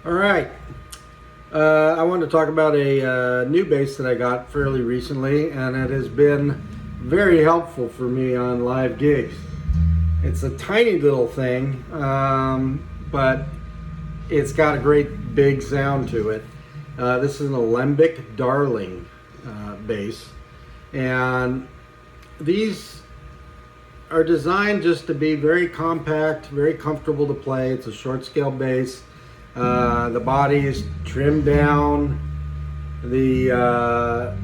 All right. I wanted to talk about a new bass that I got fairly recently, and it has been very helpful for me on live gigs. It's a tiny little thing, but it's got a great big sound to it. This is an Alembic Darling bass, and these are designed just to be very compact, very comfortable to play. It's a short scale bass. The body is trimmed down. The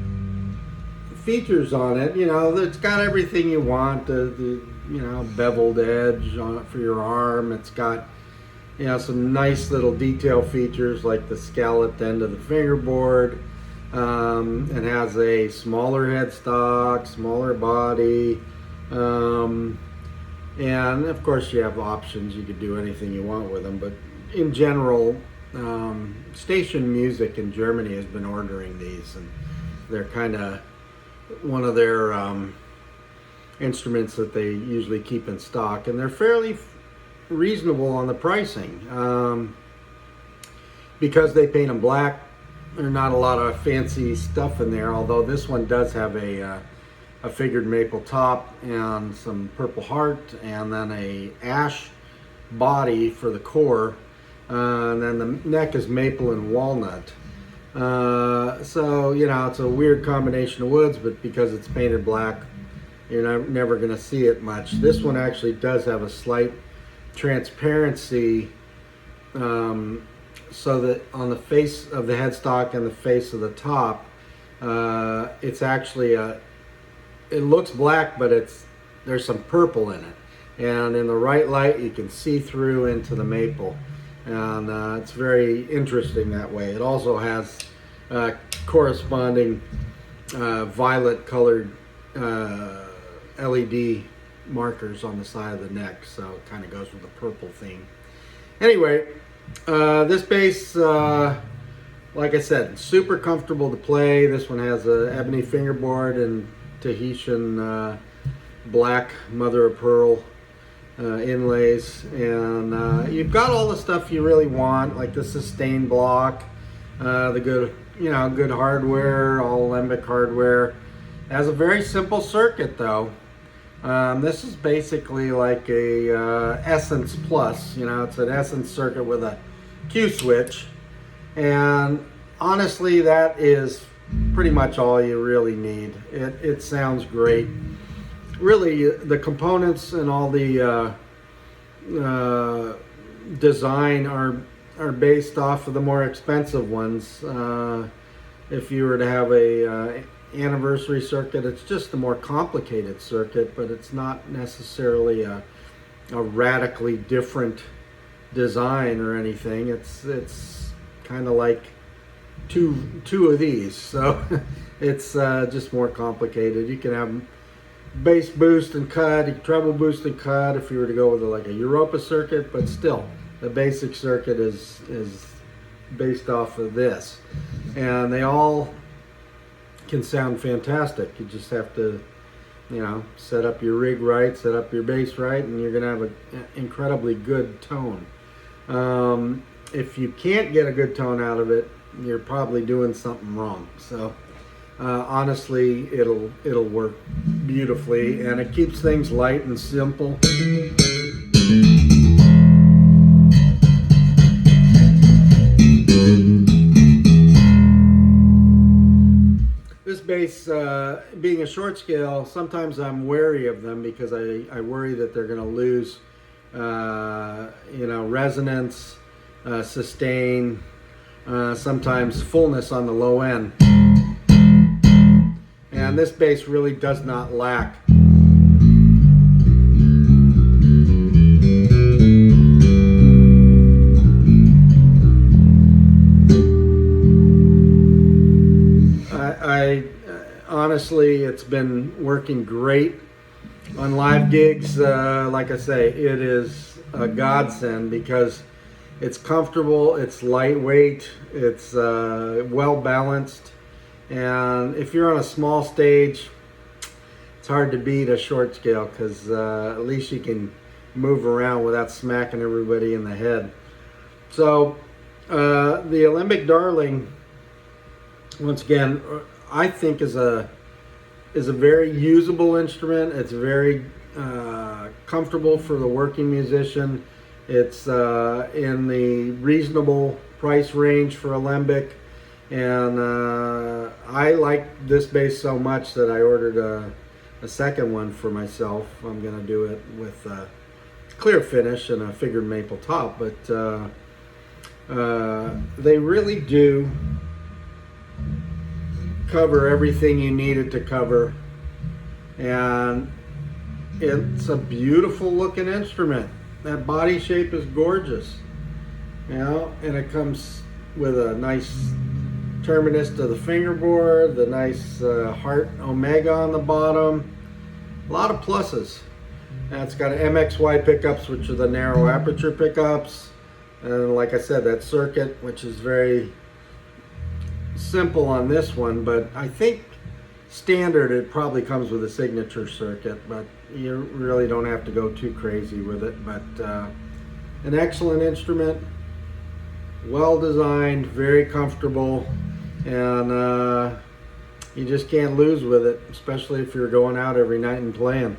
features on it, it's got everything you want. The beveled edge on it for your arm. It's got some nice little detail features like the scalloped end of the fingerboard. It has a smaller headstock, smaller body. And of course you have options. You could do anything you want with them, but in general, station music in Germany has been ordering these, and they're kind of one of their instruments that they usually keep in stock, and they're fairly reasonable on the pricing. Because they paint them black, there's not a lot of fancy stuff in there, although this one does have a figured maple top and some purple heart, and then a ash body for the core, and then the neck is maple and walnut. So it's a weird combination of woods, but because it's painted black, you're never going to see it much. This one actually does have a slight transparency, so that on the face of the headstock and the face of the top, it's actually it looks black, but there's some purple in it, and in the right light you can see through into the maple, and it's very interesting that way. It also has corresponding violet colored LED markers on the side of the neck, so it kind of goes with the purple theme. Anyway, this bass, like I said, super comfortable to play. This one has a ebony fingerboard and Tahitian black mother of pearl inlays, and you've got all the stuff you really want, like the sustain block, the good hardware, all Alembic hardware. It has a very simple circuit though. This is basically like a Essence Plus. It's an Essence circuit with a Q switch, and honestly that is pretty much all you really need. It sounds great. Really, the components and all the design are based off of the more expensive ones. If you were to have a anniversary circuit, it's just a more complicated circuit, but it's not necessarily a radically different design or anything. It's kind of like two of these, so it's just more complicated. You can have bass boost and cut, treble boost and cut if you were to go with like a Europa circuit, but still the basic circuit is based off of this, and they all can sound fantastic. You just have to set up your rig right, set up your bass right, and you're gonna have an incredibly good tone. If you can't get a good tone out of it, you're probably doing something wrong. So honestly, it'll work beautifully, and it keeps things light and simple. This bass, being a short scale, sometimes I'm wary of them because I worry that they're going to lose resonance, sustain, sometimes fullness on the low end. And this bass really does not lack. Honestly, it's been working great on live gigs. Like I say, it is a godsend because it's comfortable, it's lightweight, it's well balanced, and if you're on a small stage, it's hard to beat a short scale because at least you can move around without smacking everybody in the head. So The Alembic Darling, once again, I think is a very usable instrument. It's very comfortable for the working musician. It's in the reasonable price range for Alembic, and I like this bass so much that I ordered a second one for myself. I'm going to do it with clear finish and a figured maple top, but they really do cover everything you need it to cover, and it's a beautiful looking instrument. That body shape is gorgeous, you know, and it comes with a nice terminus to the fingerboard, the nice heart omega on the bottom. A lot of pluses. And it's got MXY pickups, which are the narrow aperture pickups, and like I said, that circuit, which is very simple on this one, but I think standard it probably comes with a signature circuit, but you really don't have to go too crazy with it. But an excellent instrument, well designed, very comfortable, and you just can't lose with it, especially if you're going out every night and playing.